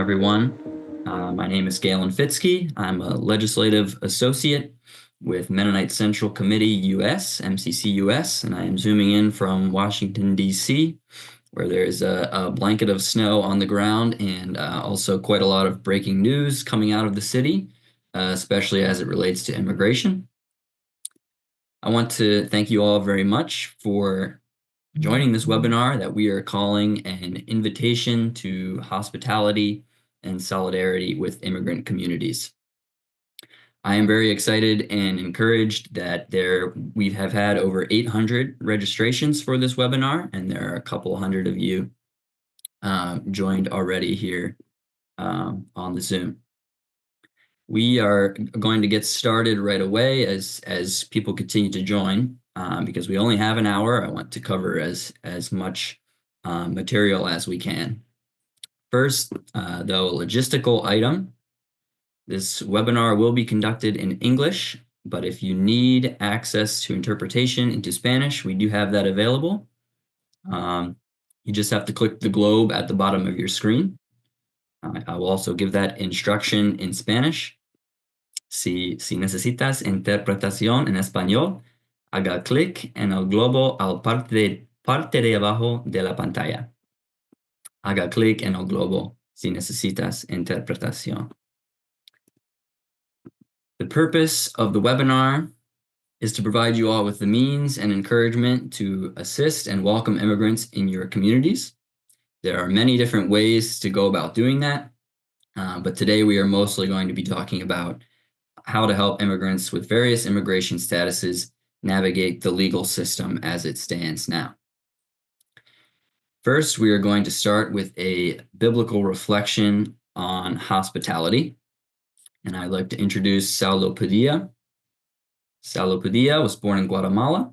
everyone. My name is Galen Fitzke. I'm a legislative associate with Mennonite Central Committee US, MCC US, and I am zooming in from Washington, D.C., where there's a blanket of snow on the ground and also quite a lot of breaking news coming out of the city, especially as it relates to immigration. I want to thank you all very much for joining this webinar that we are calling an invitation to hospitality and solidarity with immigrant communities. I am very excited and encouraged that we have had over 800 registrations for this webinar, and there are a couple hundred of you joined already here on the Zoom. We are going to get started right away as people continue to join. Because we only have an hour, I want to cover as much material as we can. First, though, a logistical item. This webinar will be conducted in English, but if you need access to interpretation into Spanish, we do have that available. You just have to click the globe at the bottom of your screen. I will also give that instruction in Spanish. Si necesitas interpretación en español, haga clic en el globo al parte de abajo de la pantalla. Haga clic en el globo si necesitas interpretación. The purpose of the webinar is to provide you all with the means and encouragement to assist and welcome immigrants in your communities. There are many different ways to go about doing that, but today we are mostly going to be talking about how to help immigrants with various immigration statuses navigate the legal system as it stands now. First, we are going to start with a biblical reflection on hospitality. And I'd like to introduce Saulo Padilla. Saulo Padilla was born in Guatemala.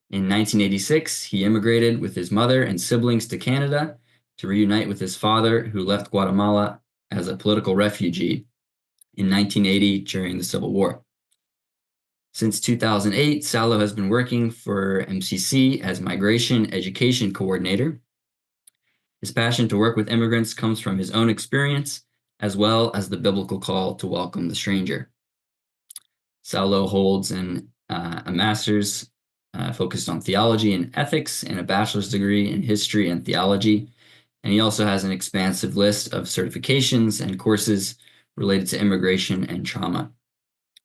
In 1986, he immigrated with his mother and siblings to Canada to reunite with his father, who left Guatemala as a political refugee in 1980 during the Civil War. Since 2008, Saulo has been working for MCC as Migration Education Coordinator. His passion to work with immigrants comes from his own experience, as well as the biblical call to welcome the stranger. Saulo holds a master's focused on theology and ethics and a bachelor's degree in history and theology. And he also has an expansive list of certifications and courses related to immigration and trauma.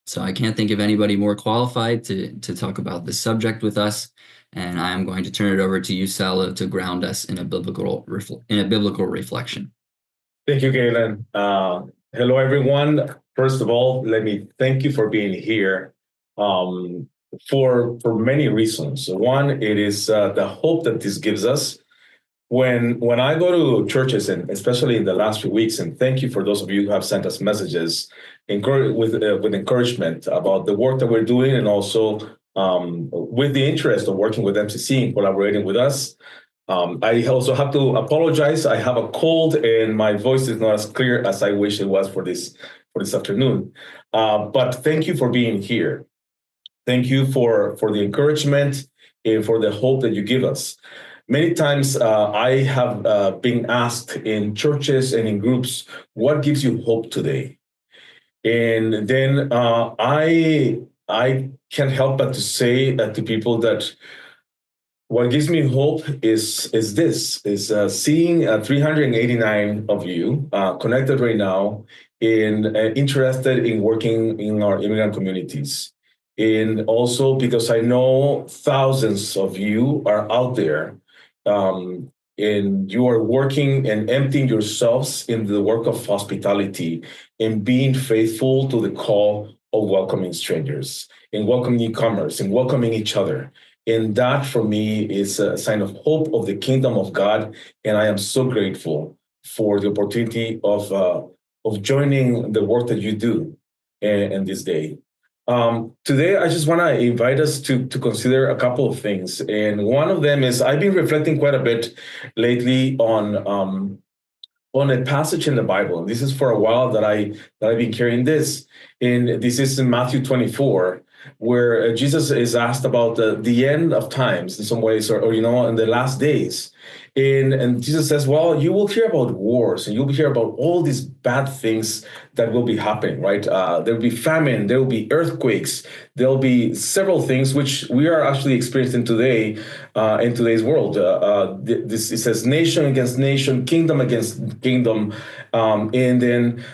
So I can't think of anybody more qualified to talk about this subject with us, and I am going to turn it over to you, Saulo, to ground us in a biblical reflection. Thank you, Galen. Hello, everyone. First of all, let me thank you for being here for many reasons. One, it is the hope that this gives us. When I go to churches, and especially in the last few weeks, and thank you for those of you who have sent us messages with encouragement about the work that we're doing, and also with the interest of working with MCC and collaborating with us. I also have to apologize. I have a cold, and my voice is not as clear as I wish it was for this afternoon. But thank you for being here. Thank you for the encouragement and for the hope that you give us. Many times I have been asked in churches and in groups, what gives you hope today? And then I can't help but to say to people that what gives me hope is seeing 389 of you connected right now and interested in working in our immigrant communities. And also because I know thousands of you are out there and you are working and emptying yourselves in the work of hospitality and being faithful to the call of welcoming strangers and welcoming newcomers and welcoming each other. And that for me is a sign of hope of the kingdom of God. And I am so grateful for the opportunity of joining the work that you do in this day. Today, I just want to invite us to consider a couple of things. And one of them is I've been reflecting quite a bit lately on a passage in the Bible. This is for a while that I've been carrying this. And this is in Matthew 24, where Jesus is asked about the end of times in some ways, or in the last days. And Jesus says, well, you will hear about wars and you'll hear about all these bad things that will be happening, right? There will be famine, there will be earthquakes, there'll be several things which we are actually experiencing today in today's world. It says nation against nation, kingdom against kingdom. And then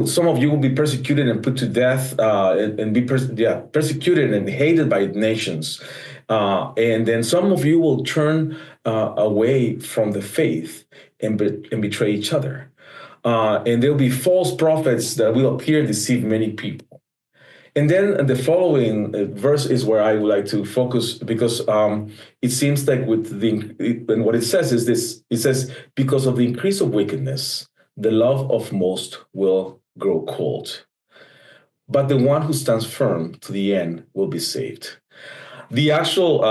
some of you will be persecuted and put to death and be persecuted and hated by nations. And then some of you will turn away from the faith and betray each other. And there'll be false prophets that will appear and deceive many people. And then the following verse is where I would like to focus, because it seems like and what it says is this: it says, because of the increase of wickedness, the love of most will grow cold. But the one who stands firm to the end will be saved. The actual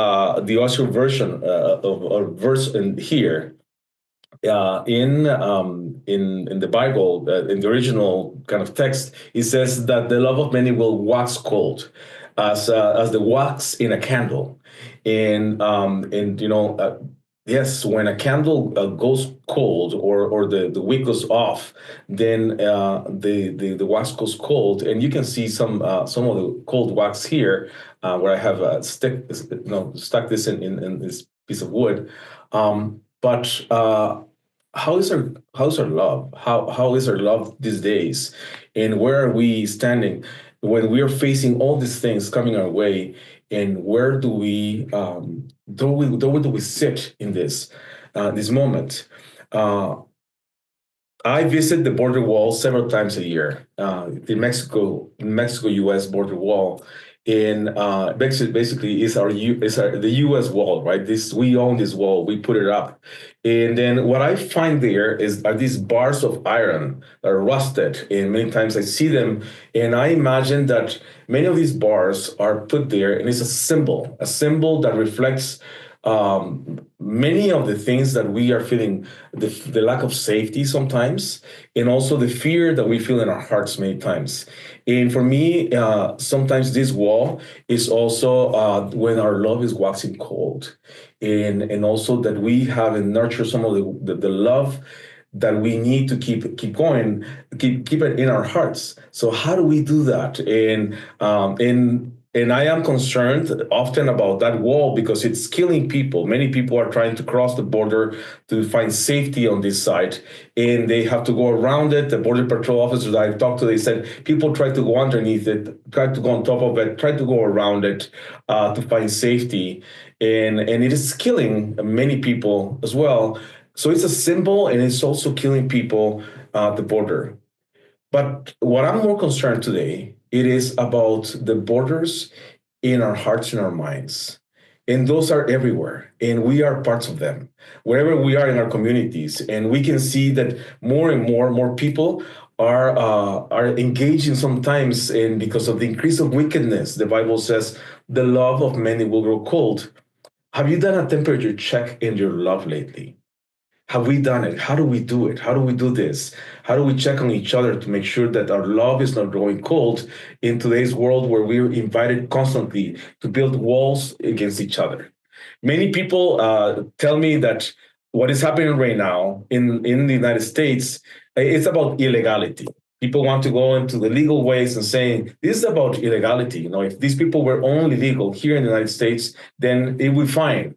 version of verse in here in the Bible, in the original kind of text, it says that the love of many will wax cold, as the wax in a candle, and yes, when a candle goes cold, or the wick goes off, then the wax goes cold, and you can see some of the cold wax here, where I have stuck this in this piece of wood, but. How's our love? How is our love these days? And where are we standing when we are facing all these things coming our way? And where do we sit in this moment? I visit the border wall several times a year, the Mexico-U.S. border wall. And basically is the U.S. wall, right? We own this wall, we put it up, and then what I find there are these bars of iron that are rusted, and many times I see them, and I imagine that many of these bars are put there, and it's a symbol that reflects many of the things that we are feeling, the lack of safety sometimes, and also the fear that we feel in our hearts many times. And for me, sometimes this wall is also when our love is waxing cold, and also that we have and nurture some of the love that we need to keep going, keep it in our hearts. So how do we do that? And I am concerned often about that wall because it's killing people. Many people are trying to cross the border to find safety on this side, and they have to go around it. The Border Patrol officers that I've talked to, they said people try to go underneath it, try to go on top of it, try to go around it to find safety. And it is killing many people as well. So it's a symbol, and it's also killing people at the border. But what I'm more concerned today, it is about the borders in our hearts and our minds. And those are everywhere, and we are parts of them, wherever we are in our communities. And we can see that more and more people are engaging sometimes, and because of the increase of wickedness, the Bible says the love of many will grow cold. Have you done a temperature check in your love lately? Have we done it? How do we do it? How do we do this? How do we check on each other to make sure that our love is not growing cold in today's world where we're invited constantly to build walls against each other? Many people tell me that what is happening right now in the United States, it's about illegality. People want to go into the legal ways and saying this is about illegality. If these people were only legal here in the United States, then it would be fine.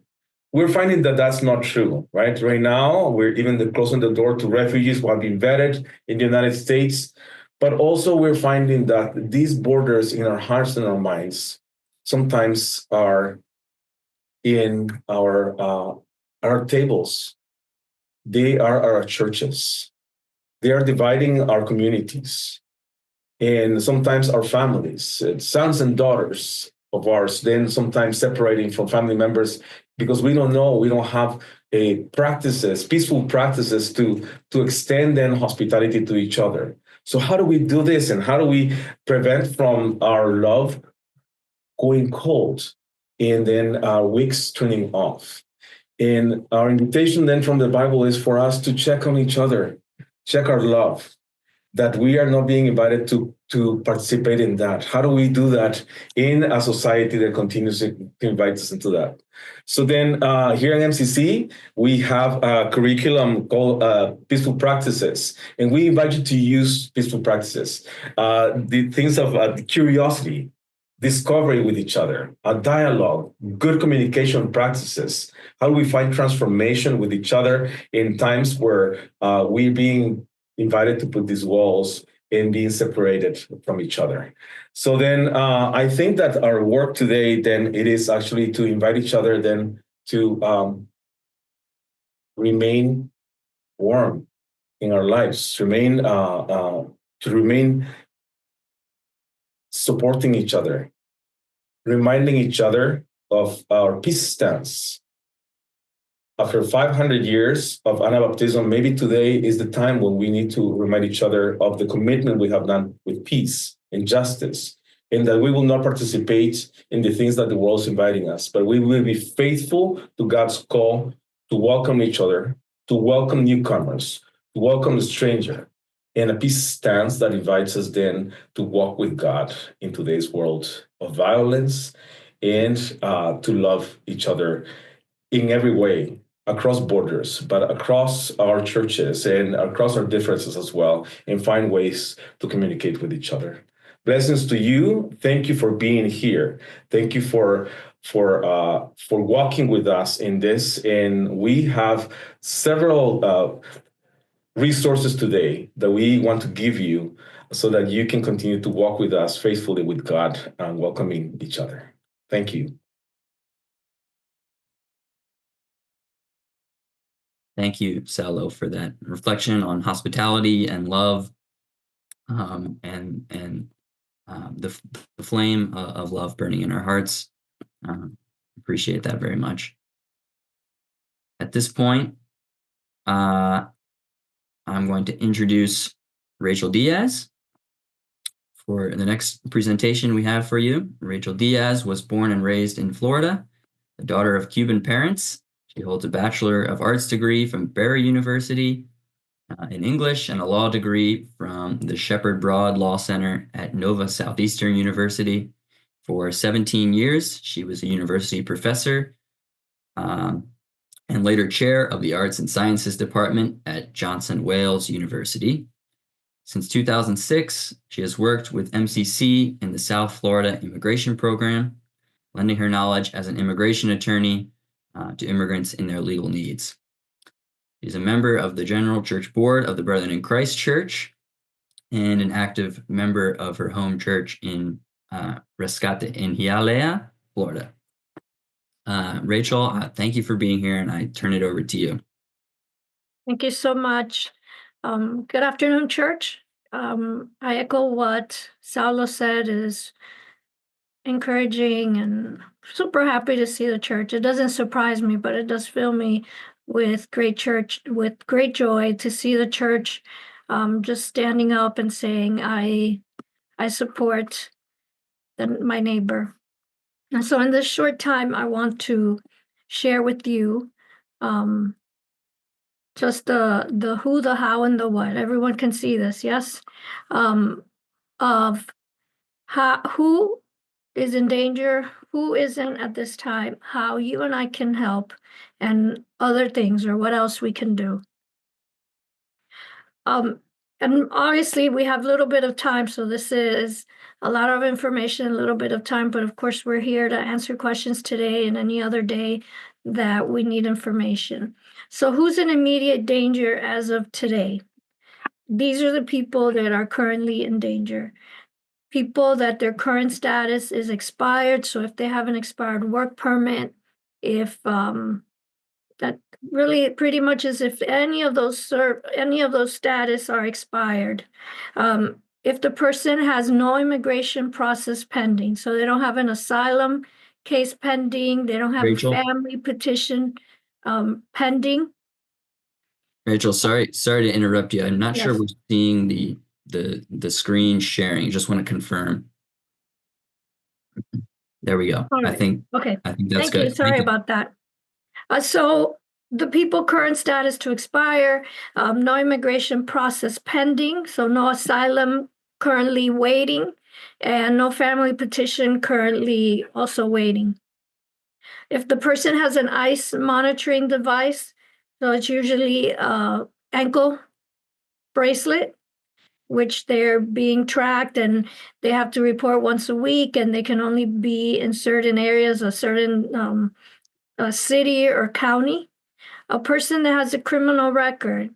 We're finding that that's not true, right? Right now, we're even closing the door to refugees who have been vetted in the United States. But also, we're finding that these borders in our hearts and our minds sometimes are in our tables. They are our churches. They are dividing our communities, and sometimes our families, sons and daughters of ours, then sometimes separating from family members because we don't have peaceful practices to extend then hospitality to each other. So how do we do this, and how do we prevent from our love going cold and then our wicks turning off? And our invitation then from the Bible is for us to check on each other, check our love. that we are not being invited to participate in that? How do we do that in a society that continues to invite us into that? So then here at MCC, we have a curriculum called Peaceful Practices, and we invite you to use peaceful practices, the things of curiosity, discovery with each other, a dialogue, good communication practices. How do we find transformation with each other in times where we're being invited to put these walls and being separated from each other? So then I think that our work today, then it is actually to invite each other then to remain warm in our lives, to remain supporting each other, reminding each other of our peace stance. After 500 years of Anabaptism, maybe today is the time when we need to remind each other of the commitment we have done with peace and justice, and that we will not participate in the things that the world is inviting us, but we will be faithful to God's call to welcome each other, to welcome newcomers, to welcome the stranger, and a peace stance that invites us then to walk with God in today's world of violence, and to love each other in every way, across borders, but across our churches and across our differences as well, and find ways to communicate with each other. Blessings to you. Thank you for being here. Thank you for walking with us in this. And we have several resources today that we want to give you so that you can continue to walk with us faithfully with God and welcoming each other. Thank you. Thank you, Saulo, for that reflection on hospitality and love, and the flame of love burning in our hearts. Appreciate that very much. At this point, I'm going to introduce Rachel Diaz for the next presentation we have for you. Rachel Diaz was born and raised in Florida, the daughter of Cuban parents. She holds a Bachelor of Arts degree from Barry University in English and a law degree from the Shepherd Broad Law Center at Nova Southeastern University. For 17 years, she was a university professor and later chair of the Arts and Sciences Department at Johnson Wales University. Since 2006, she has worked with MCC in the South Florida Immigration Program, lending her knowledge as an immigration attorney to immigrants in their legal needs. She's a member of the General Church Board of the Brethren in Christ Church and an active member of her home church in Rescate in Hialeah, Florida. Rachel, thank you for being here, and I turn it over to you. Thank you so much. Good afternoon, church. I echo what Saulo said, is encouraging and super happy to see the church. It doesn't surprise me, but it does fill me with great joy to see the church just standing up and saying, I support my neighbor. And so in this short time, I want to share with you just the who, the how, and the what. Everyone can see this, yes? Of who is in danger, who isn't at this time, how you and I can help, and other things, or what else we can do. And obviously we have a little bit of time, so this is a lot of information, a little bit of time, but of course we're here to answer questions today and any other day that we need information. So who's in immediate danger as of today? These are the people that are currently in danger. People that their current status is expired. So if they have an expired work permit, if that really pretty much is if any of those status are expired. If the person has no immigration process pending, so they don't have an asylum case pending, they don't have Rachel? a family petition pending. Rachel, sorry to interrupt you. I'm not sure Yes. we're seeing the screen sharing. Just want to confirm. There we go. All right. Okay. I think that's Thank you. good. Sorry Thank you. about that. So the people current status to expire, no immigration process pending, so no asylum currently waiting, and no family petition currently also waiting. If the person has an ICE monitoring device, so it's usually an ankle bracelet, which they're being tracked and they have to report once a week, and they can only be in certain areas, a certain city or county. A person that has a criminal record,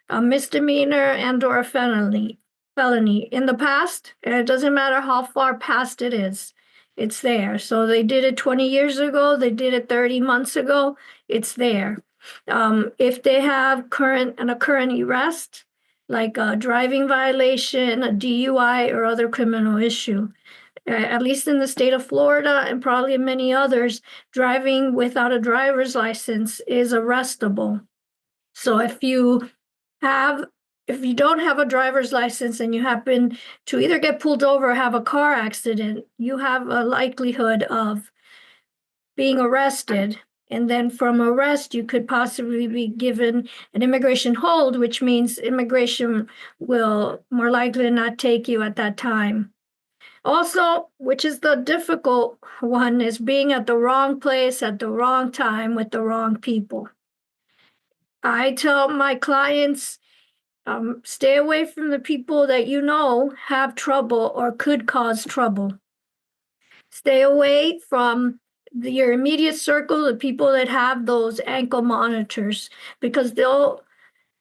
a misdemeanor and or a felony in the past, and it doesn't matter how far past it is, it's there. So they did it 20 years ago, they did it 30 months ago, it's there. If they have current arrest, like a driving violation, a DUI, or other criminal issue, at least in the state of Florida and probably in many others, driving without a driver's license is arrestable. So if you don't have a driver's license and you happen to either get pulled over or have a car accident, you have a likelihood of being arrested. And then from arrest, you could possibly be given an immigration hold, which means immigration will more likely not take you at that time. Also, which is the difficult one, is being at the wrong place at the wrong time with the wrong people. I tell my clients, stay away from the people that you know have trouble or could cause trouble. Stay away from your immediate circle, the people that have those ankle monitors, because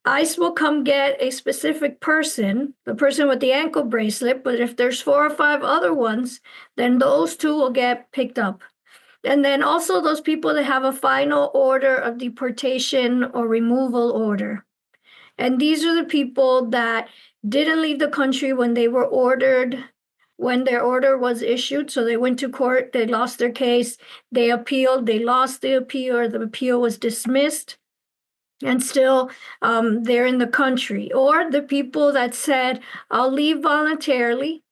ICE will come get a specific person, the person with the ankle bracelet, but if there's 4 or 5 other ones, then those 2 will get picked up. And then also those people that have a final order of deportation or removal order. And these are the people that didn't leave the country when they were ordered, when their order was issued. So they went to court, they lost their case, they appealed, they lost the appeal, or the appeal was dismissed, and still they're in the country. Or the people that said, I'll leave voluntarily,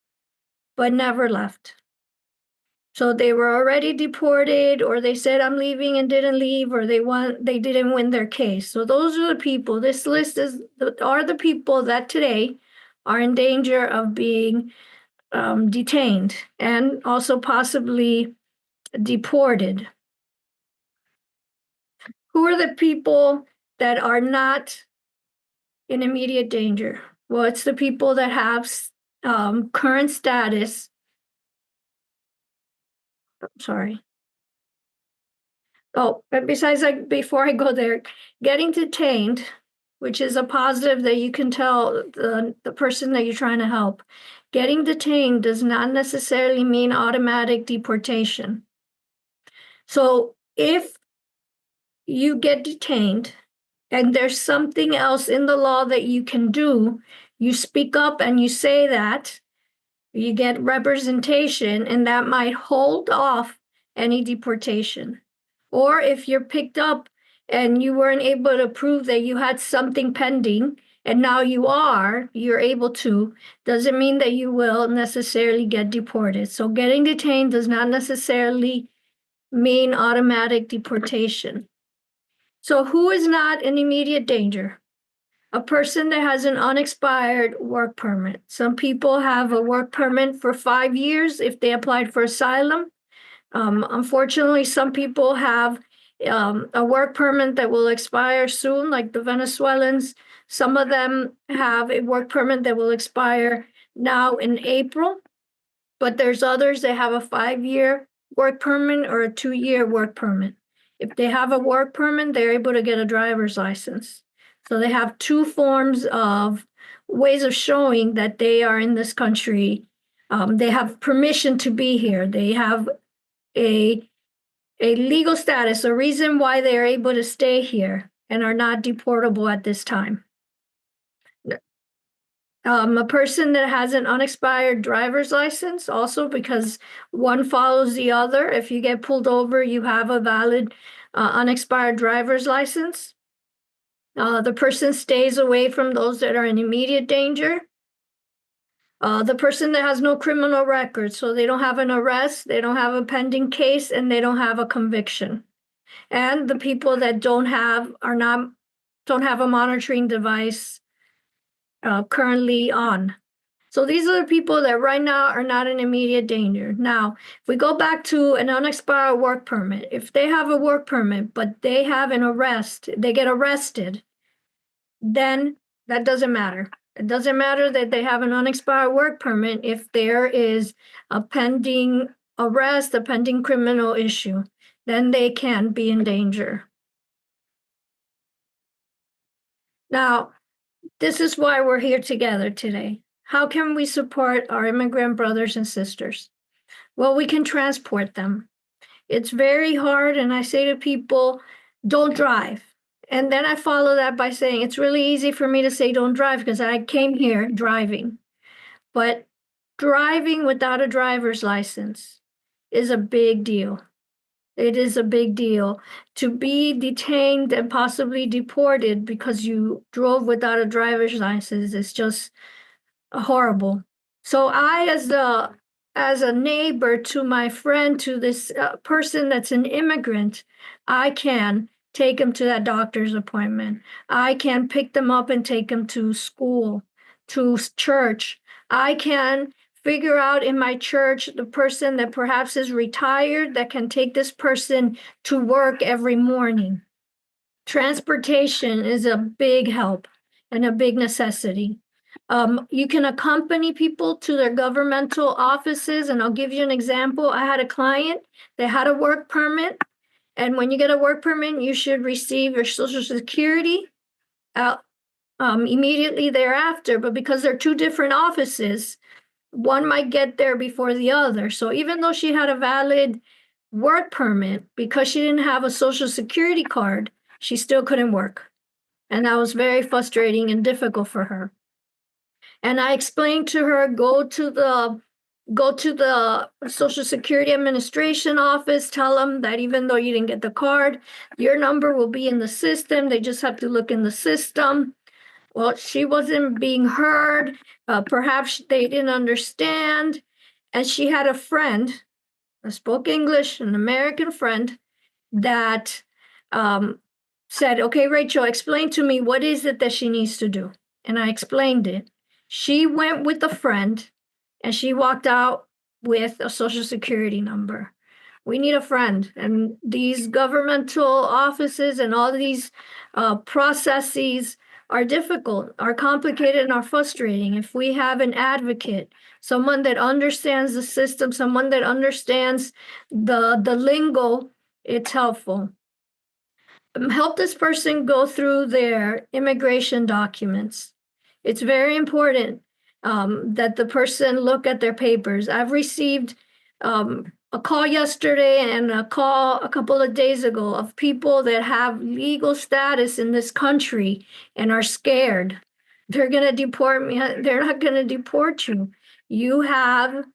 but never left. So they were already deported, or they said I'm leaving and didn't leave, or they didn't win their case. So those are the people. This list are the people that today are in danger of being detained and also possibly deported. Who are the people that are not in immediate danger? Well, it's the people that have current status. Sorry. Oh, but besides, like, before I go there, getting detained, which is a positive that you can tell the person that you're trying to help. Getting detained does not necessarily mean automatic deportation. So if you get detained and there's something else in the law that you can do, you speak up and you say that, you get representation, and that might hold off any deportation. Or if you're picked up and you weren't able to prove that you had something pending, and now you're able to, doesn't mean that you will necessarily get deported. So getting detained does not necessarily mean automatic deportation. So who is not in immediate danger? A person that has an unexpired work permit. Some people have a work permit for 5 years if they applied for asylum. Unfortunately, some people have a work permit that will expire soon, like the Venezuelans. Some of them have a work permit that will expire now in April, but there's others that have a 5-year work permit or a 2-year work permit. If they have a work permit, they're able to get a driver's license. So they have 2 forms of ways of showing that they are in this country. They have permission to be here. They have a legal status, a reason why they are able to stay here and are not deportable at this time. A person that has an unexpired driver's license, also, because one follows the other. If you get pulled over, you have a valid unexpired driver's license. The person stays away from those that are in immediate danger. The person that has no criminal record, so they don't have an arrest, they don't have a pending case, and they don't have a conviction. and the people that don't have a monitoring device currently on. So these are the people that right now are not in immediate danger. Now, if we go back to an unexpired work permit, if they have a work permit, but they have an arrest, they get arrested, then that doesn't matter. It doesn't matter that they have an unexpired work permit if there is a pending arrest, a pending criminal issue, then they can be in danger. Now, this is why we're here together today. How can we support our immigrant brothers and sisters? Well, we can transport them. It's very hard, and I say to people, don't drive. And then I follow that by saying it's really easy for me to say don't drive because I came here driving. But driving without a driver's license is a big deal. It is a big deal. To be detained and possibly deported because you drove without a driver's license is just horrible. So I, as a neighbor to my friend, to this person that's an immigrant, I can take them to that doctor's appointment. I can pick them up and take them to school, to church. I can figure out in my church the person that perhaps is retired that can take this person to work every morning. Transportation is a big help and a big necessity. You can accompany people to their governmental offices, and I'll give you an example. I had a client that had a work permit, and when you get a work permit, you should receive your Social Security immediately thereafter. But because they're two different offices, one might get there before the other. So even though she had a valid work permit, because she didn't have a Social Security card, she still couldn't work. And that was very frustrating and difficult for her. And I explained to her, go to the Social Security Administration office, tell them that even though you didn't get the card, your number will be in the system. They just have to look in the system. Well, she wasn't being heard. Perhaps they didn't understand. And she had a friend that spoke English, an American friend, that said, okay, Rachel, explain to me what is it that she needs to do. And I explained it. She went with a friend and she walked out with a Social Security number. We need a friend. And these governmental offices and all these processes are difficult, are complicated, and are frustrating. If we have an advocate, someone that understands the system, someone that understands the lingo, it's helpful. Help this person go through their immigration documents. It's very important that the person look at their papers. I've received a call yesterday and a call a couple of days ago of people that have legal status in this country and are scared. They're going to deport me. They're not going to deport you. You have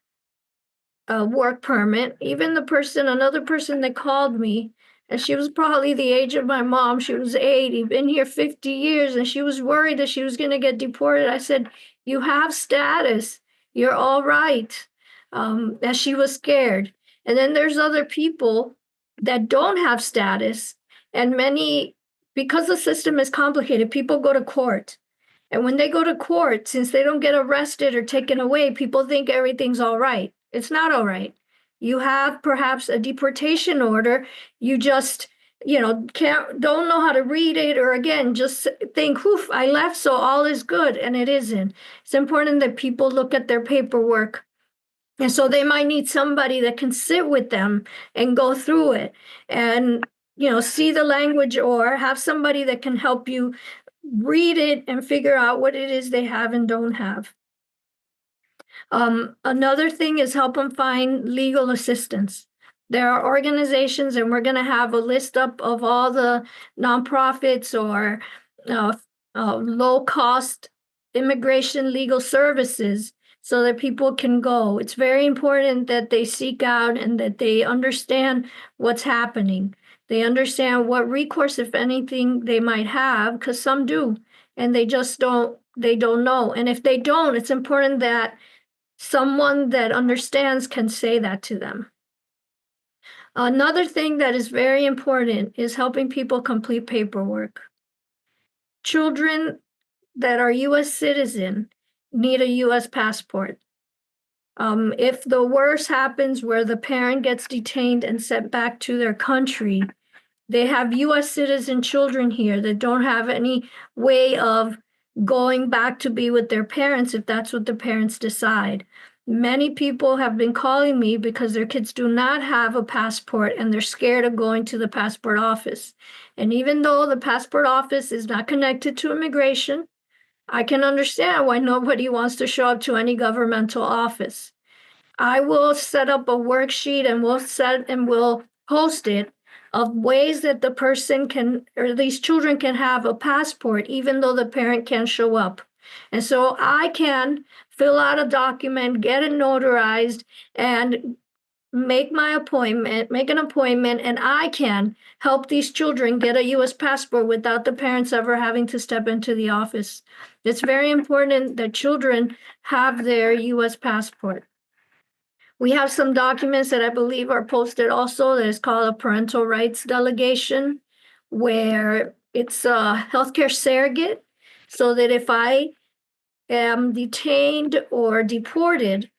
a work permit. Even another person that called me, and she was probably the age of my mom. She was 80, been here 50 years, and she was worried that she was going to get deported. I said, you have status. You're all right. And she was scared. And then there's other people that don't have status. And because the system is complicated, people go to court. And when they go to court, since they don't get arrested or taken away, people think everything's all right. It's not all right. You have perhaps a deportation order. You just, don't know how to read it, or again, just think, "Oof, I left, so all is good," and it isn't. It's important that people look at their paperwork. And so they might need somebody that can sit with them and go through it and, see the language, or have somebody that can help you read it and figure out what it is they have and don't have. Another thing is help them find legal assistance. There are organizations, and we're going to have a list up of all the nonprofits or low-cost immigration legal services so that people can go. It's very important that they seek out and that they understand what's happening. They understand what recourse, if anything, they might have, because some do, and they don't know. And if they don't, it's important that someone that understands can say that to them. Another thing that is very important is helping people complete paperwork. Children that are U.S. citizen need a U.S. passport. If the worst happens where the parent gets detained and sent back to their country, they have U.S. citizen children here that don't have any way of going back to be with their parents if that's what the parents decide. Many people have been calling me because their kids do not have a passport and they're scared of going to the passport office. And even though the passport office is not connected to immigration, I can understand why nobody wants to show up to any governmental office. I will set up a worksheet and we'll post it of ways that the person can, or these children can have a passport even though the parent can't show up. And so I can fill out a document, get it notarized, and make an appointment, and I can help these children get a U.S. passport without the parents ever having to step into the office. It's very important that children have their U.S. passport. We have some documents that I believe are posted also that is called a parental rights delegation, where it's a healthcare surrogate, so that if I am detained or deported,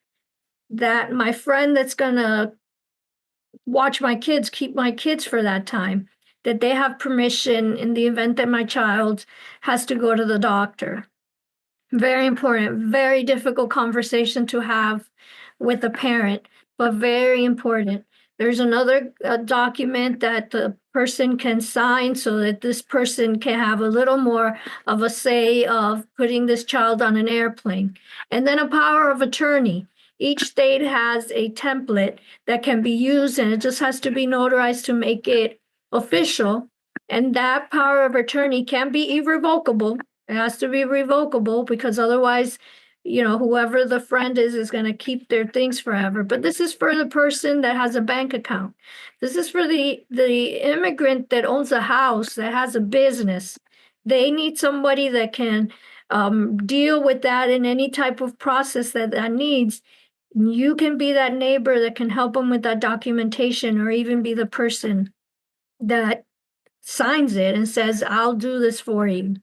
that my friend that's gonna watch my kids, keep my kids for that time, that they have permission in the event that my child has to go to the doctor. Very important, very difficult conversation to have with a parent, but very important. There's another document that the person can sign so that this person can have a little more of a say of putting this child on an airplane. And then a power of attorney. Each state has a template that can be used, and it just has to be notarized to make it official. And that power of attorney can be irrevocable. It has to be revocable because otherwise, whoever the friend is going to keep their things forever. But this is for the person that has a bank account. This is for the immigrant that owns a house, that has a business. They need somebody that can deal with that in any type of process that needs. You can be that neighbor that can help them with that documentation, or even be the person that signs it and says, I'll do this for you.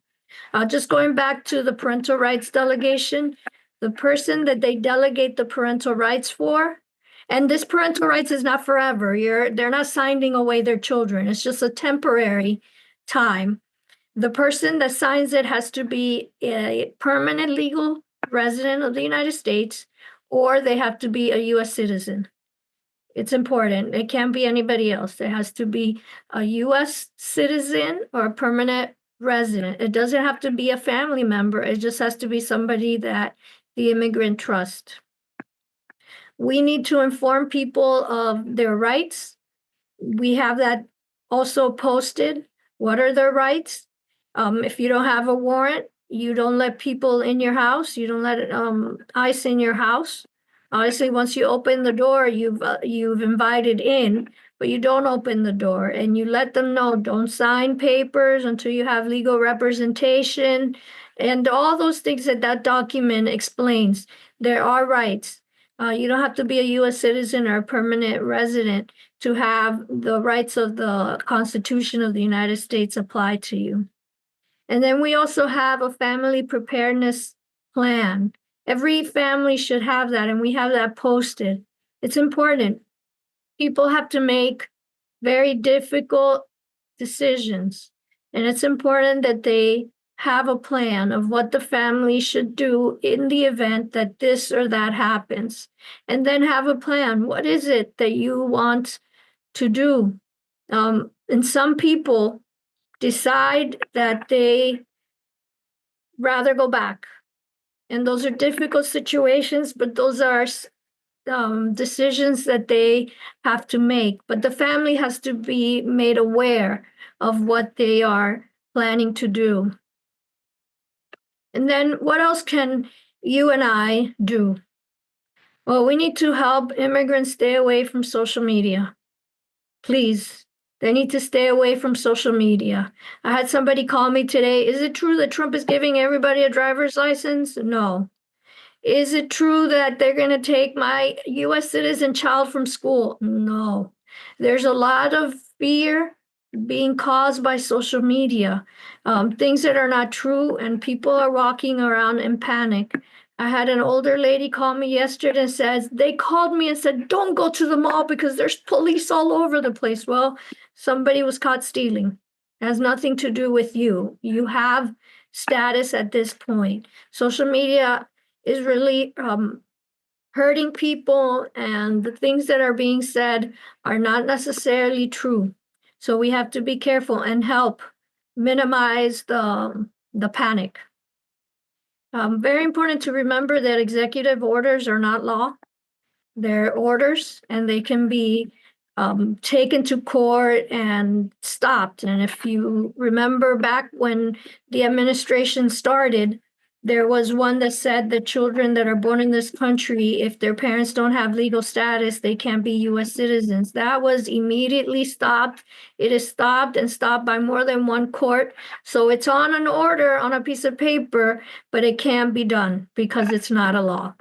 Just going back to the parental rights delegation, the person that they delegate the parental rights for, and this parental rights is not forever. They're not signing away their children. It's just a temporary time. The person that signs it has to be a permanent legal resident of the United States, or they have to be a U.S. citizen. It's important. It can't be anybody else. It has to be a U.S. citizen or a permanent resident. It doesn't have to be a family member. It just has to be somebody that the immigrant trusts. We need to inform people of their rights. We have that also posted. What are their rights? If you don't have a warrant, you don't let people in your house. You don't let ICE in your house. Obviously, once you open the door, you've invited in, but you don't open the door, and you let them know, don't sign papers until you have legal representation, and all those things that document explains. There are rights. You don't have to be a U.S. citizen or a permanent resident to have the rights of the Constitution of the United States apply to you. And then we also have a family preparedness plan. Every family should have that, and we have that posted. It's important. People have to make very difficult decisions, and it's important that they have a plan of what the family should do in the event that this or that happens, and then have a plan. What is it that you want to do? And some people decide that they rather go back. And those are difficult situations, but those are decisions that they have to make. But the family has to be made aware of what they are planning to do. And then what else can you and I do? Well, we need to help immigrants stay away from social media. Please, they need to stay away from social media. I had somebody call me today. Is it true that Trump is giving everybody a driver's license? No. Is it true that they're going to take my U.S. citizen child from school? No. There's a lot of fear being caused by social media, things that are not true, and people are walking around in panic. I had an older lady call me yesterday and says, they called me and said, don't go to the mall because there's police all over the place. Well, somebody was caught stealing. It has nothing to do with you. You have status at this point. Social media is really hurting people, and the things that are being said are not necessarily true. So we have to be careful and help minimize the panic. Very important to remember that executive orders are not law. They're orders, and they can be taken to court and stopped. And if you remember back when the administration started, there was one that said that children that are born in this country, if their parents don't have legal status, they can't be U.S. citizens. That was immediately stopped. It is stopped and stopped by more than one court. So it's on an order on a piece of paper, but it can't be done because it's not a law.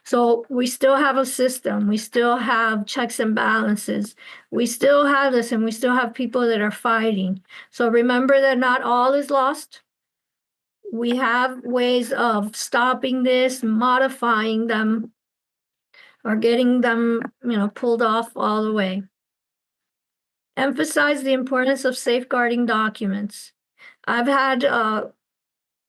So we still have a system. We still have checks and balances. We still have this, and we still have people that are fighting. So remember that not all is lost. We have ways of stopping this, modifying them, or getting them, pulled off all the way. Emphasize the importance of safeguarding documents. I've had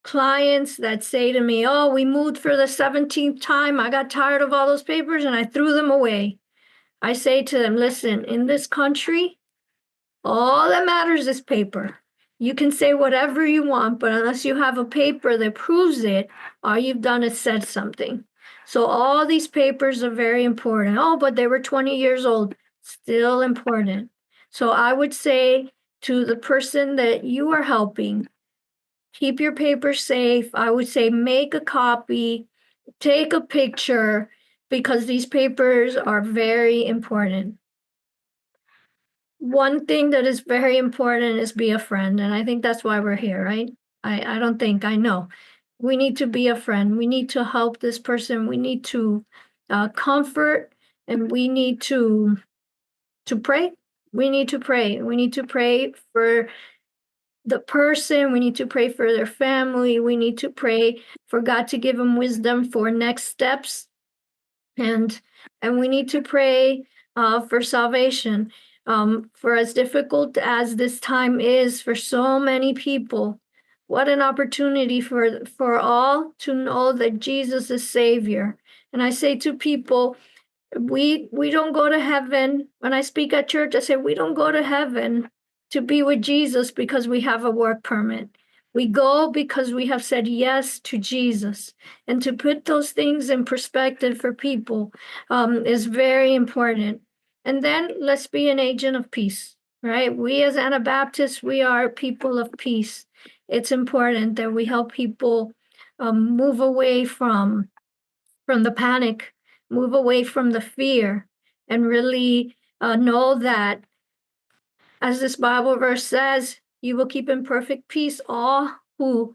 clients that say to me, oh, we moved for the 17th time. I got tired of all those papers and I threw them away. I say to them, listen, in this country, all that matters is paper. You can say whatever you want, but unless you have a paper that proves it, all you've done is said something. So all these papers are very important. Oh, but they were 20 years old. Still important. So I would say to the person that you are helping, keep your paper safe. I would say make a copy, take a picture, because these papers are very important. One thing that is very important is be a friend. And I think that's why we're here, right? I don't think, I know. We need to be a friend. We need to help this person. We need to comfort, and we need to pray. We need to pray. We need to pray for the person. We need to pray for their family. We need to pray for God to give them wisdom for next steps. And we need to pray for salvation. For as difficult as this time is for so many people, what an opportunity for all to know that Jesus is Savior. And I say to people, we don't go to heaven. When I speak at church, I say we don't go to heaven to be with Jesus because we have a work permit. We go because we have said yes to Jesus. And to put those things in perspective for people is very important. And then let's be an agent of peace, right? We as Anabaptists, we are people of peace. It's important that we help people move away from the panic, move away from the fear, and really know that, as this Bible verse says, you will keep in perfect peace all who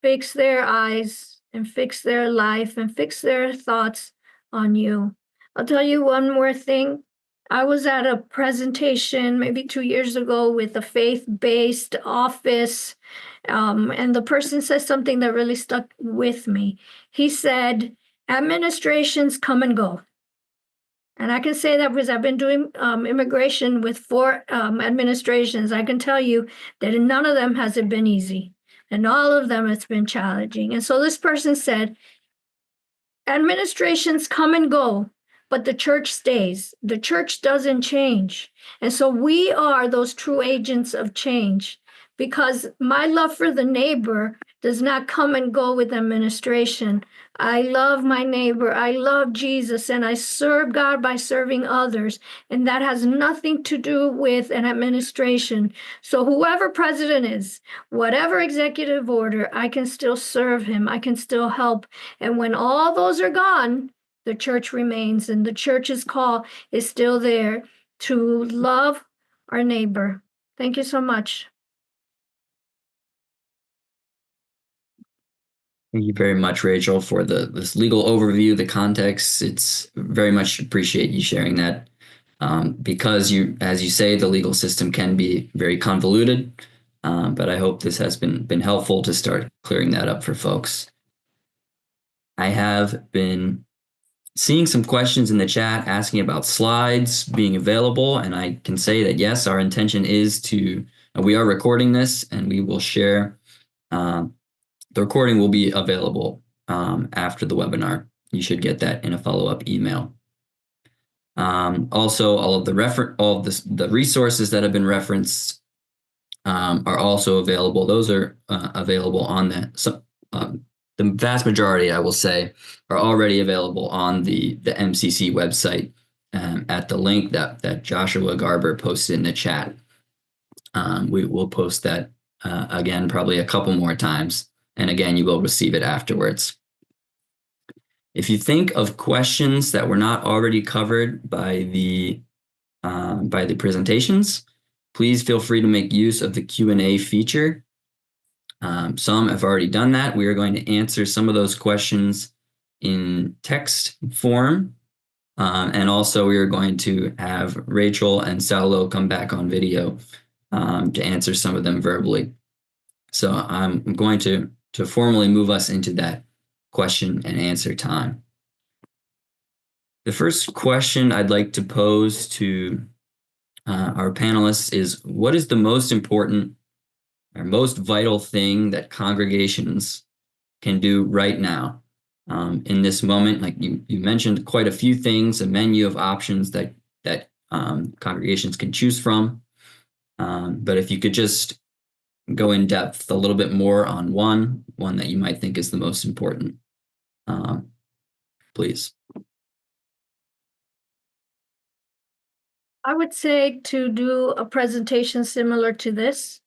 fix their eyes and fix their life and fix their thoughts on you. I'll tell you one more thing. I was at a presentation maybe 2 years ago with a faith-based office, and the person said something that really stuck with me. He said, administrations come and go. And I can say that because I've been doing immigration with 4 administrations. I can tell you that in none of them has it been easy. And all of them it's been challenging. And so this person said, administrations come and go, but the church stays. The church doesn't change. And so we are those true agents of change, because my love for the neighbor does not come and go with administration. I love my neighbor. I love Jesus, and I serve God by serving others. And that has nothing to do with an administration. So whoever president is, whatever executive order, I can still serve him. I can still help. And when all those are gone, the church remains, and the church's call is still there to love our neighbor. Thank you so much. Thank you very much, Rachel, for this legal overview, the context. It's very much appreciate you sharing that. because as you say, the legal system can be very convoluted. But I hope this has been helpful to start clearing that up for folks. I have been seeing some questions in the chat asking about slides being available, and I can say that yes, our intention is we are recording this, and we will share. The recording will be available after the webinar. You should get that in a follow-up email. Also, all of the resources that have been referenced are also available. Those are available on the vast majority, I will say, are already available on the MCC website at the link that Joshua Garber posted in the chat. We will post that again, probably a couple more times. And again, you will receive it afterwards. If you think of questions that were not already covered by the presentations, please feel free to make use of the Q&A feature. Some have already done that. We are going to answer some of those questions in text form. And also we are going to have Rachel and Saulo come back on video to answer some of them verbally. So I'm going to formally move us into that question and answer time. The first question I'd like to pose to our panelists is, what is the most important or most vital thing that congregations can do right now in this moment? Like you mentioned quite a few things, a menu of options that congregations can choose from. But if you could just go in depth a little bit more on one that you might think is the most important, please. I would say to do a presentation similar to this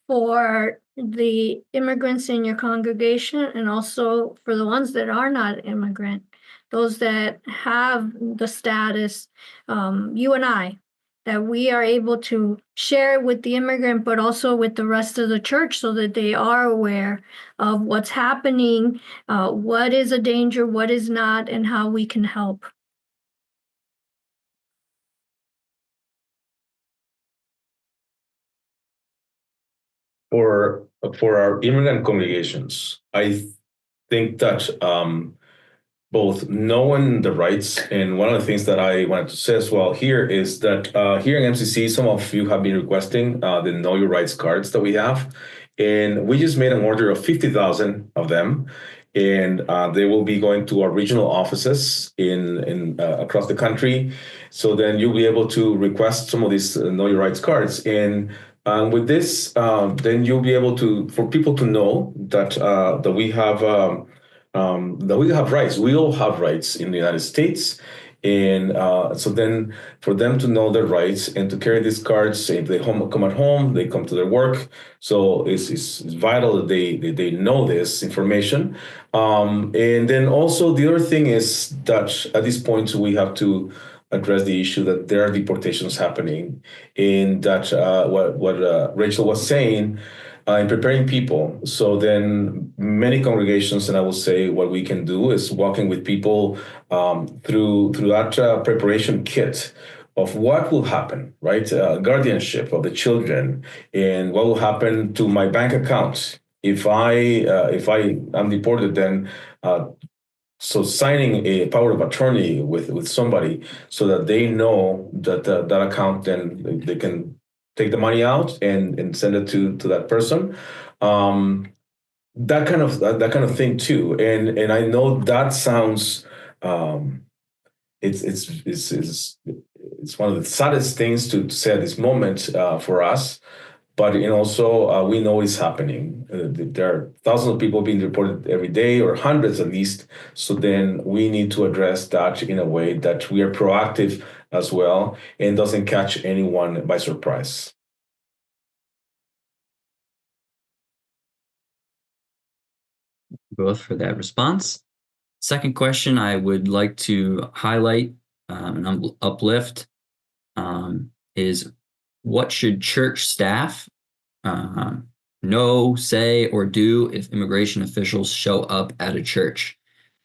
for the immigrants in your congregation, and also for the ones that are not immigrant, those that have the status, you and I, that we are able to share with the immigrant, but also with the rest of the church, so that they are aware of what's happening, what is a danger, what is not, and how we can help. For our immigrant congregations, I think that both knowing the rights, and one of the things that I wanted to say as well here is that here in MCC, some of you have been requesting the Know Your Rights cards that we have, and we just made an order of 50,000 of them, and they will be going to our regional offices in across the country. So then you'll be able to request some of these Know Your Rights cards, and with this, then you'll be able for people to know that that we have rights. We all have rights in the United States. And so then for them to know their rights and to carry these cards, if they come at home, they come to their work. So it's vital that they know this information. And then also the other thing is that at this point, we have to address the issue that there are deportations happening, and that what Rachel was saying, in preparing people. So then many congregations, and I will say what we can do is walking with people through that preparation kit of what will happen, right? Guardianship of the children, and what will happen to my bank account if I am deported. Then so signing a power of attorney with somebody, so that they know that that account, then they can take the money out and send it to that person. That kind of thing too. And I know that sounds it's one of the saddest things to say at this moment for us. But also, we know it's happening. There are thousands of people being reported every day, or hundreds at least. So then we need to address that in a way that we are proactive as well and doesn't catch anyone by surprise. Both for that response. Second question I would like to highlight and uplift is, what should church staff know, say, or do if immigration officials show up at a church?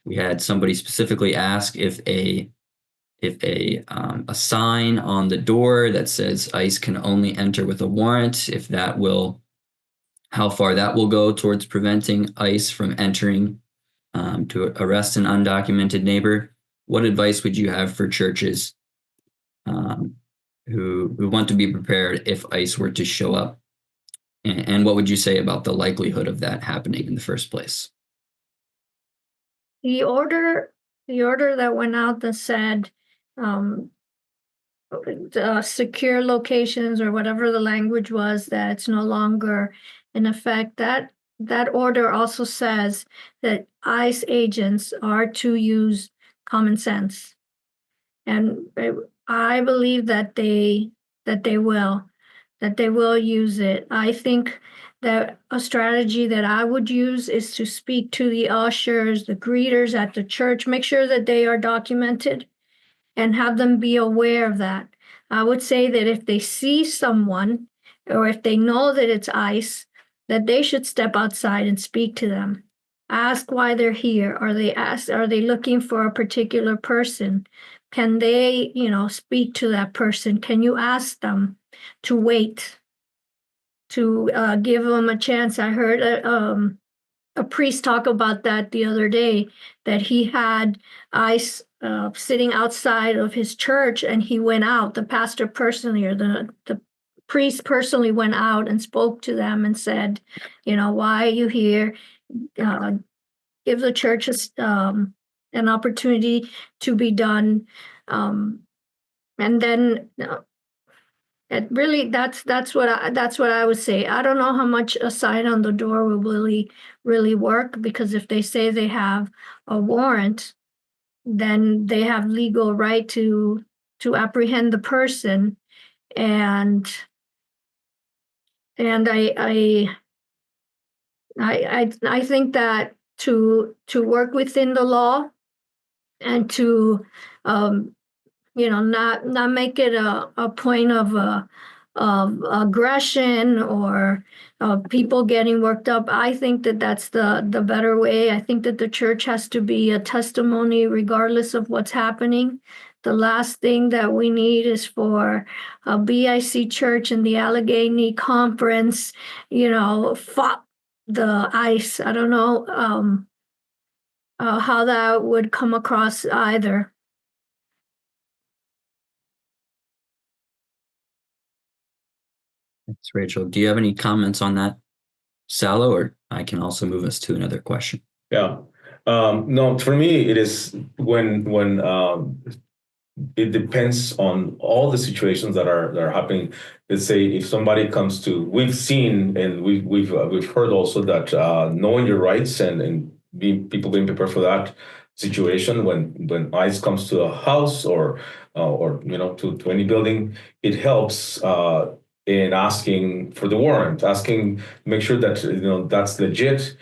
We had somebody specifically ask if a if a sign on the door that says ICE can only enter with a warrant, if that will, how far that will go towards preventing ICE from entering to arrest an undocumented neighbor. What advice would you have for churches who want to be prepared if ICE were to show up? And what would you say about the likelihood of that happening in the first place? The order that went out that said secure locations, or whatever the language was, that it's no longer in effect, that order also says that ICE agents are to use common sense. And I believe that they will use it. I think that a strategy that I would use is to speak to the ushers, the greeters at the church, make sure that they are documented and have them be aware of that. I would say that if they see someone, or if they know that it's ICE, that they should step outside and speak to them. Ask why they're here. Are they looking for a particular person? Can they, speak to that person? Can you ask them to wait, to give them a chance? I heard a priest talk about that the other day, that he had ICE sitting outside of his church, and he went out. The pastor personally, or the priest personally, went out and spoke to them and said, why are you here? Give the church an opportunity to be done. And then it really, that's what I would say. I don't know how much a sign on the door will really work, because if they say they have a warrant, then they have legal right to apprehend the person. And I think that to work within the law, and to not make it a point of aggression, or people getting worked up. I think that that's the better way. I think that the church has to be a testimony regardless of what's happening. The last thing that we need is for a BIC church in the Allegheny Conference, fought the ICE. I don't know how that would come across either. Thanks, Rachel. Do you have any comments on that, Saulo, or I can also move us to another question? Yeah. No, for me, it is when it depends on all the situations that are happening. Let's say if somebody comes to, we've seen and we've heard also that knowing your rights and people being prepared for that situation when ICE comes to a house or to any building, it helps in asking for the warrant, asking, make sure that that's legit.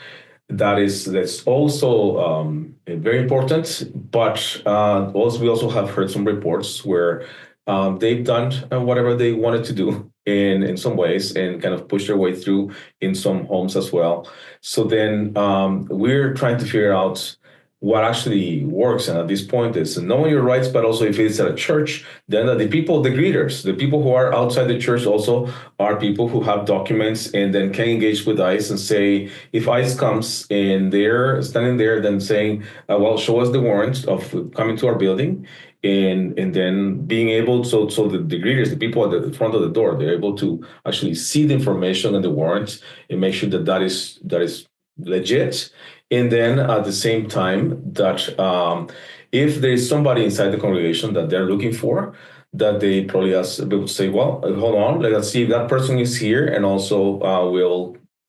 That's also very important. But also we also have heard some reports where they've done whatever they wanted to do in some ways, and kind of push their way through in some homes as well. So then we're trying to figure out what actually works. And at this point is knowing your rights, but also if it's at a church, then the people, the greeters, the people who are outside the church also are people who have documents and then can engage with ICE and say, if ICE comes and they're standing there, then saying, well, show us the warrant of coming to our building. And then being able, so the greeters, the people at the front of the door, they're able to actually see the information and the warrant and make sure that is legit. And then at the same time that if there's somebody inside the congregation that they're looking for, that they probably be able to say, well, hold on, let's see if that person is here, and also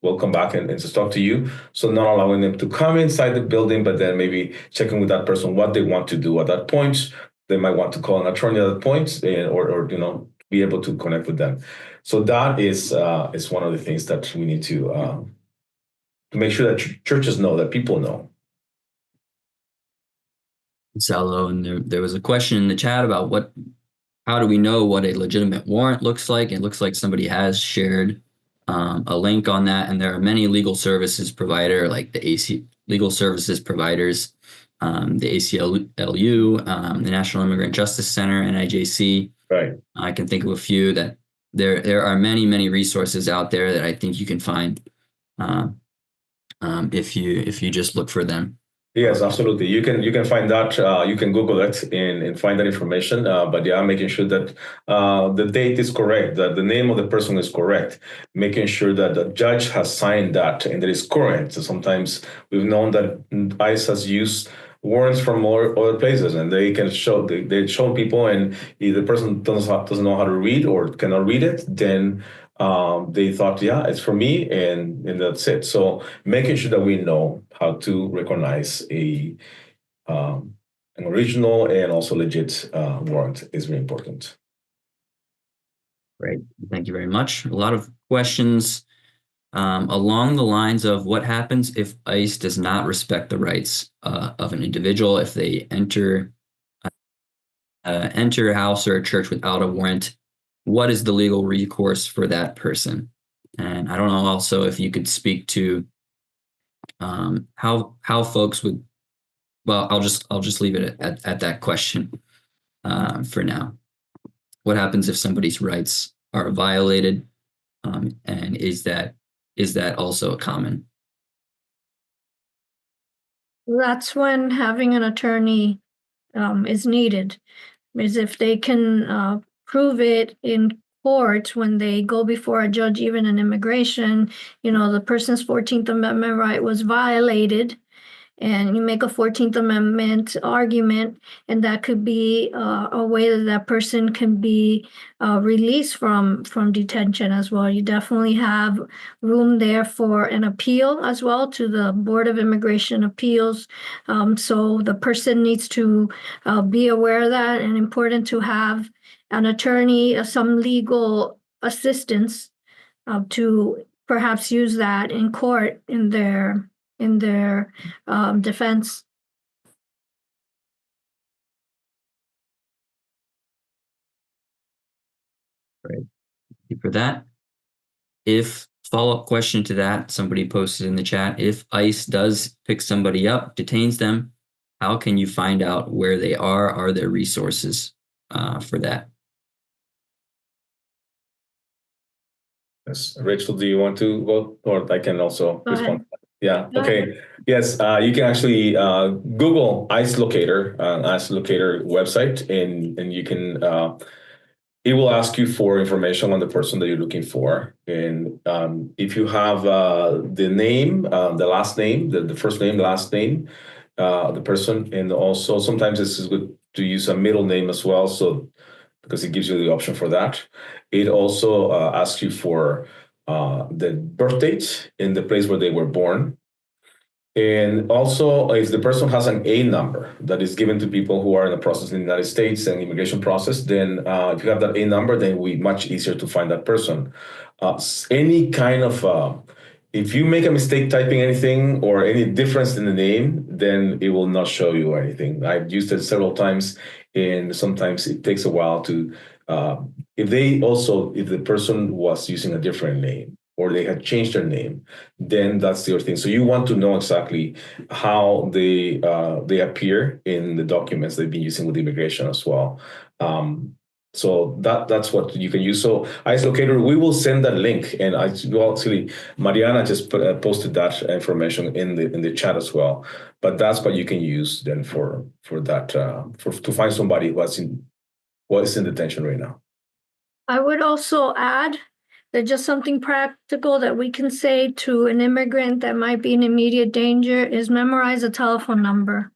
we'll come back and just talk to you. So not allowing them to come inside the building, but then maybe checking with that person what they want to do at that point. They might want to call an attorney at that point, or be able to connect with them. So that is one of the things that we need to make sure that churches know, that people know. Saulo, and there was a question in the chat about how do we know what a legitimate warrant looks like? It looks like somebody has shared a link on that, and there are many legal services provider, like the AC legal services providers, the ACLU, the National Immigrant Justice Center, NIJC. Right. I can think of a few that there are many resources out there that I think you can find if you just look for them. Yes, absolutely. You can find that. You can Google it and find that information. But yeah, making sure that the date is correct, that the name of the person is correct, making sure that the judge has signed that and that is current. So sometimes we've known that ICE has used warrants from other places, and they can show they show people, and if the person doesn't know how to read or cannot read it, then they thought, yeah, it's for me, and that's it. So making sure that we know how to recognize an original and also legit warrant is very important. Great. Thank you very much. A lot of questions along the lines of what happens if ICE does not respect the rights of an individual, if they enter a house or a church without a warrant. What is the legal recourse for that person? And I don't know also if you could speak to how folks would. Well, I'll just leave it at that question for now. What happens if somebody's rights are violated, and is that also common? That's when having an attorney is needed, is if they can prove it in court when they go before a judge, even in immigration, the person's 14th Amendment right was violated, and you make a 14th Amendment argument, and that could be a way that that person can be released from detention as well. You definitely have room there for an appeal as well to the Board of Immigration Appeals. So the person needs to be aware of that, and important to have an attorney, some legal assistance to perhaps use that in court in their defense. Great. Thank you for that. If follow-up question to that, somebody posted in the chat, if ICE does pick somebody up, detains them, how can you find out where they are? Are there resources for that? Yes. Rachel, do you want to go, or I can also Go respond? ahead. Yeah. Go Okay. ahead. Yes. You can actually Google ICE Locator, ICE Locator website, and you can. It will ask you for information on the person that you're looking for, and if you have the name, the last name, the first name, the last name, the person, and also sometimes this is good to use a middle name as well. So because it gives you the option for that. It also asks you for the birth date in the place where they were born. And also, if the person has an A number that is given to people who are in the process in the United States and immigration process, then if you have that A number, then we much easier to find that person. Any kind of if you make a mistake typing anything or any difference in the name, then it will not show you anything. I've used it several times, and sometimes it takes a while to. If the person was using a different name or they had changed their name, then that's the other thing. So you want to know exactly how they appear in the documents they've been using with immigration as well. So that's what you can use. So ICE Locator, we will send that link, and actually Mariana just posted that information in the chat as well. But that's what you can use then for that to find somebody what is in detention right now. I would also add that just something practical that we can say to an immigrant that might be in immediate danger is memorize a telephone number.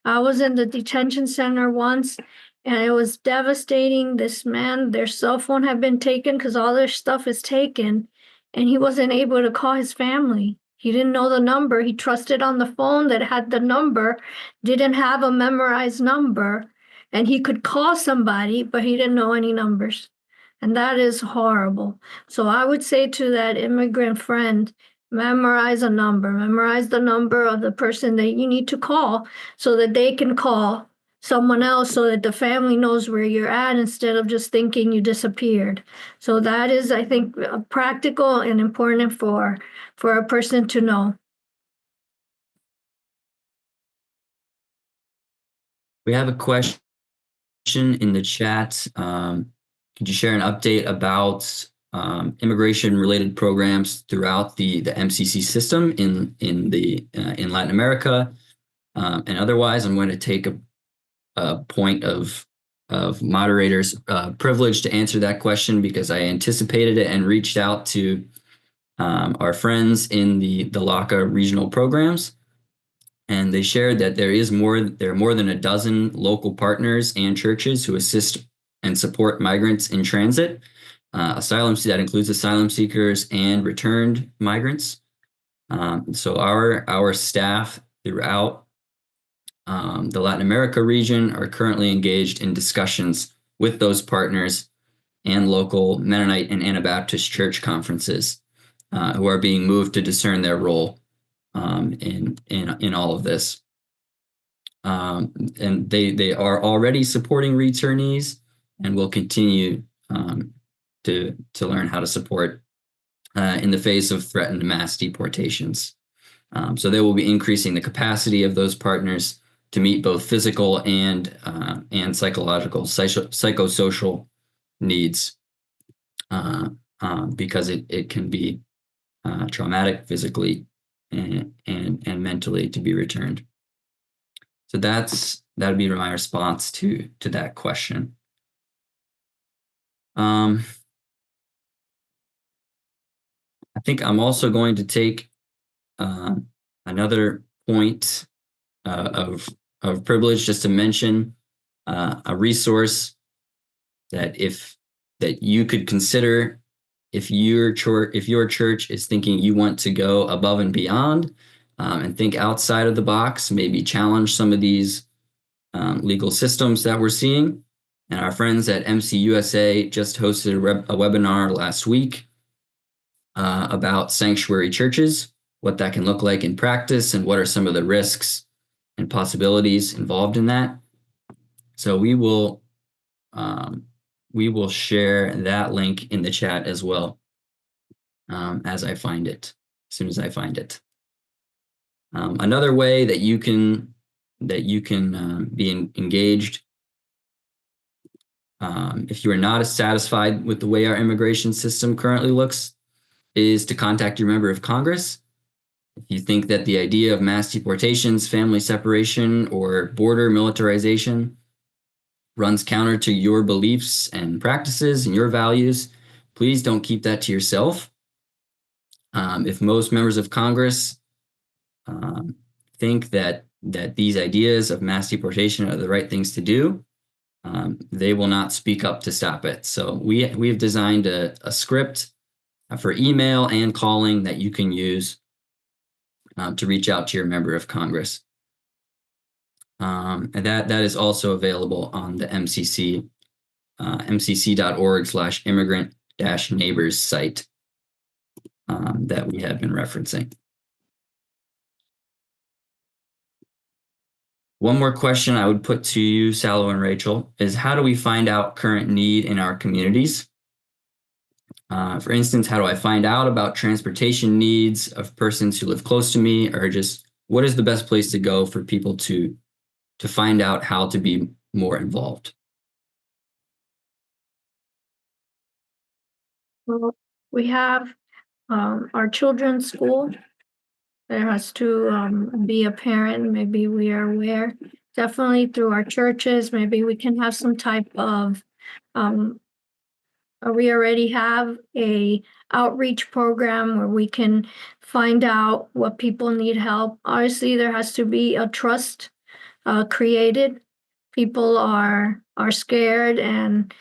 I was in the detention center once, and it was devastating. This man, their cell phone had been taken because all their stuff is taken, and he wasn't able to call his family. He didn't know the number. He trusted on the phone that had the number, didn't have a memorized number, and he could call somebody, but he didn't know any numbers. And that is horrible. So I would say to that immigrant friend, memorize a number, memorize the number of the person that you need to call so that they can call someone else so that the family knows where you're at instead of just thinking you disappeared. So that is, I think, practical and important for a person to know. We have a question in the chat. Could you share an update about immigration-related programs throughout the MCC system in Latin America and otherwise? I'm going to take a point of moderator's privilege to answer that question because I anticipated it and reached out to our friends in the LACA regional programs. And they shared that there are more than a dozen local partners and churches who assist and support migrants in transit. That includes asylum seekers and returned migrants. So our staff throughout the Latin America region are currently engaged in discussions with those partners and local Mennonite and Anabaptist church conferences who are being moved to discern their role in all of this. And they are already supporting returnees and will continue to learn how to support in the face of threatened mass deportations. So they will be increasing the capacity of those partners to meet both physical and psychological, psychosocial needs because it can be traumatic physically and mentally to be returned. So that'd be my response to that question. I think I'm also going to take another point of privilege just to mention a resource that you could consider if your church is thinking you want to go above and beyond and think outside of the box, maybe challenge some of these legal systems that we're seeing. And our friends at MCUSA just hosted a webinar last week about sanctuary churches, what that can look like in practice, and what are some of the risks and possibilities involved in that. So we will share that link in the chat as well as I find it, as soon as I find it. Another way that you can be engaged if you are not as satisfied with the way our immigration system currently looks is to contact your member of Congress. If you think that the idea of mass deportations, family separation, or border militarization runs counter to your beliefs and practices and your values, please don't keep that to yourself. If most members of Congress think that these ideas of mass deportation are the right things to do, they will not speak up to stop it. So we've designed a script for email and calling that you can use to reach out to your member of Congress. And that is also available on the MCC, mcc.org/immigrant-neighbors site that we have been referencing. One more question I would put to you, Saulo and Rachel, is how do we find out current need in our communities? For instance, how do I find out about transportation needs of persons who live close to me, or just what is the best place to go for people to find out how to be more involved? Well, we have our children's school. There has to be a parent, maybe we are aware. Definitely through our churches, maybe we can have some type of, we already have a outreach program where we can find out what people need help. Obviously, there has to be a trust created. People are scared and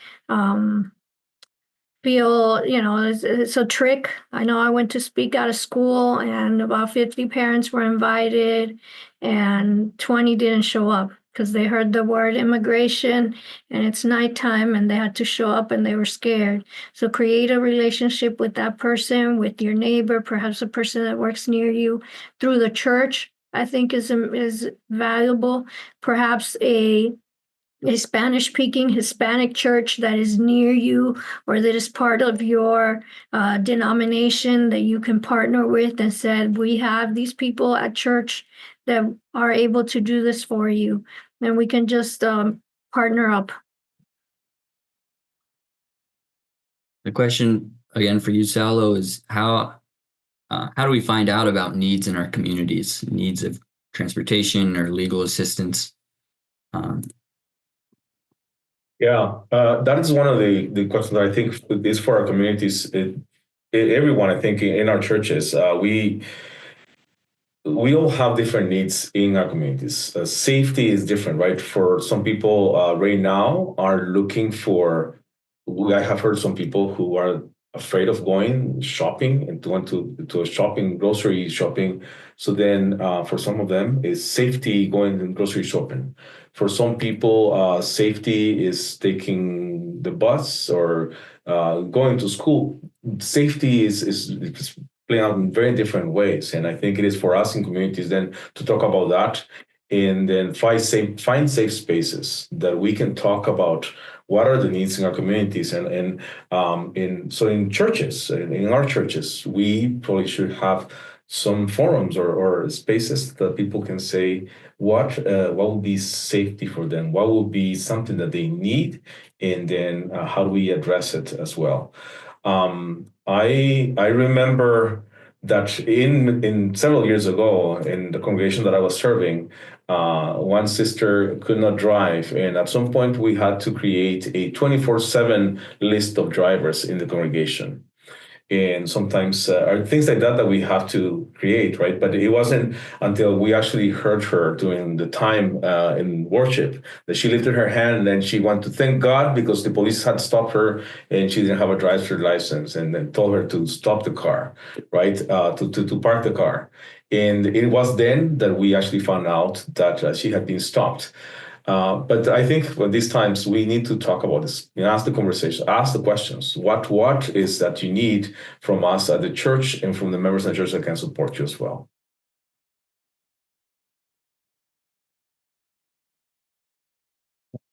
feel, it's a trick. I know I went to speak out of school and about 50 parents were invited and 20 didn't show up because they heard the word immigration and it's nighttime and they had to show up and they were scared. So create a relationship with that person, with your neighbor, perhaps a person that works near you through the church, I think is valuable. Perhaps a Spanish-speaking Hispanic church that is near you or that is part of your denomination that you can partner with and said, we have these people at church that are able to do this for you. and we can just partner up. The question again for you, Saulo, is how do we find out about needs in our communities, needs of transportation or legal assistance? That is one of the questions that I think is for our communities. Everyone, I think, in our churches, we all have different needs in our communities. Safety is different, right? For some people, right now are looking for. I have heard some people who are afraid of going shopping and to went to a shopping, grocery shopping. So then, for some of them, is safety going and grocery shopping. For some people, safety is taking the bus or going to school. Safety is playing out in very different ways. And I think it is for us in communities then to talk about that and then find safe spaces that we can talk about what are the needs in our communities. And in churches, in our churches, we probably should have some forums or spaces that people can say what will be safety for them, what will be something that they need, and then how do we address it as well. I remember that in several years ago in the congregation that I was serving, one sister could not drive, and at some point we had to create a 24/7 list of drivers in the congregation. And sometimes are things like that we have to create, right? But it wasn't until we actually heard her during the time in worship that she lifted her hand and then she wanted to thank God because the police had stopped her and she didn't have a driver's license, and then told her to stop the car, right? To park the car. And it was then that we actually found out that she had been stopped. But I think for these times we need to talk about this. Ask the conversation, ask the questions. What is that you need from us at the church and from the members of the church that can support you as well?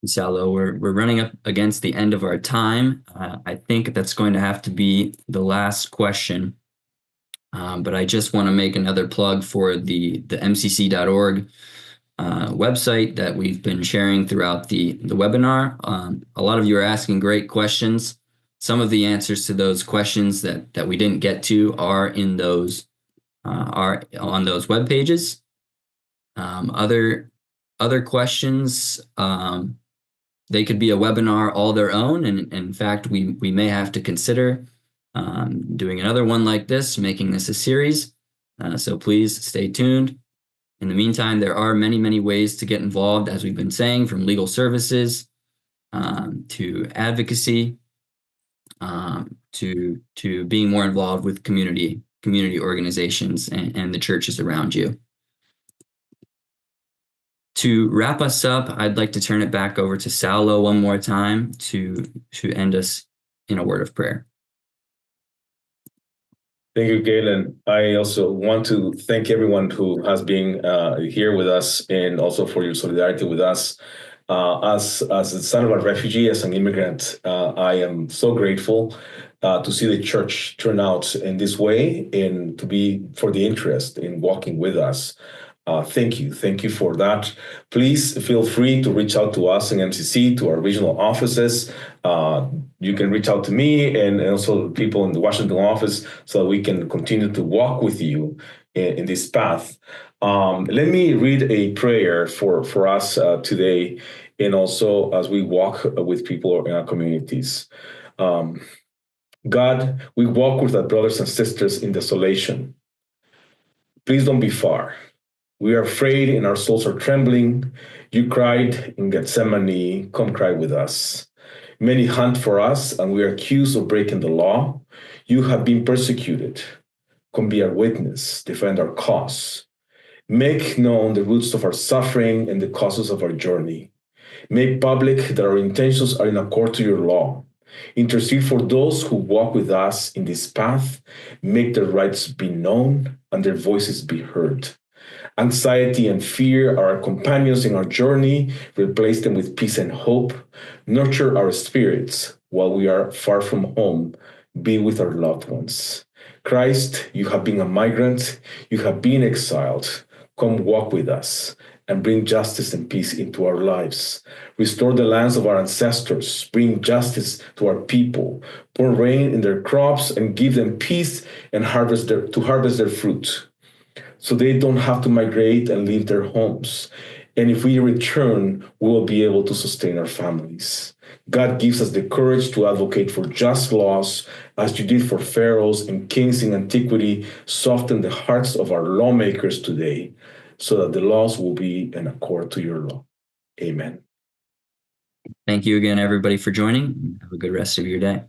Saulo, we're running up against the end of our time. I think that's going to have to be the last question. But I just want to make another plug for the mcc.org website that we've been sharing throughout the webinar. A lot of you are asking great questions. Some of the answers to those questions that we didn't get to are in those are on those web pages. Other questions, they could be a webinar all their own, and in fact we may have to consider doing another one like this, making this a series. So please stay tuned. In the meantime, there are many ways to get involved, as we've been saying, from legal services to advocacy to being more involved with community organizations and the churches around you. To wrap us up, I'd like to turn it back over to Saulo one more time to end us in a word of prayer. Thank you, Galen. I also want to thank everyone who has been here with us, and also for your solidarity with us. As the son of a refugee, as an immigrant, I am so grateful to see the church turn out in this way and to be for the interest in walking with us. Thank you for that. Please feel free to reach out to us in MCC, to our regional offices. You can reach out to me and also people in the Washington office so that we can continue to walk with you in this path. Let me read a prayer for us today, and also as we walk with people in our communities. God, we walk with our brothers and sisters in desolation. Please don't be far. We are afraid and our souls are trembling. You cried in Gethsemane, come cry with us. Many hunt for us, and we are accused of breaking the law. You have been persecuted. Come be our witness, defend our cause. Make known the roots of our suffering and the causes of our journey. Make public that our intentions are in accord to your law. Intercede for those who walk with us in this path. Make their rights be known and their voices be heard. Anxiety and fear are our companions in our journey. Replace them with peace and hope. Nurture our spirits while we are far from home. Be with our loved ones. Christ, you have been a migrant. You have been exiled. Come walk with us and bring justice and peace into our lives. Restore the lands of our ancestors, bring justice to our people, pour rain in their crops, and give them peace and harvest their fruit, so they don't have to migrate and leave their homes. And if we return, we will be able to sustain our families. God gives us the courage to advocate for just laws, as you did for pharaohs and kings in antiquity. Soften the hearts of our lawmakers today, so that the laws will be in accord to your law. Amen. Thank you again, everybody, for joining. Have a good rest of your day.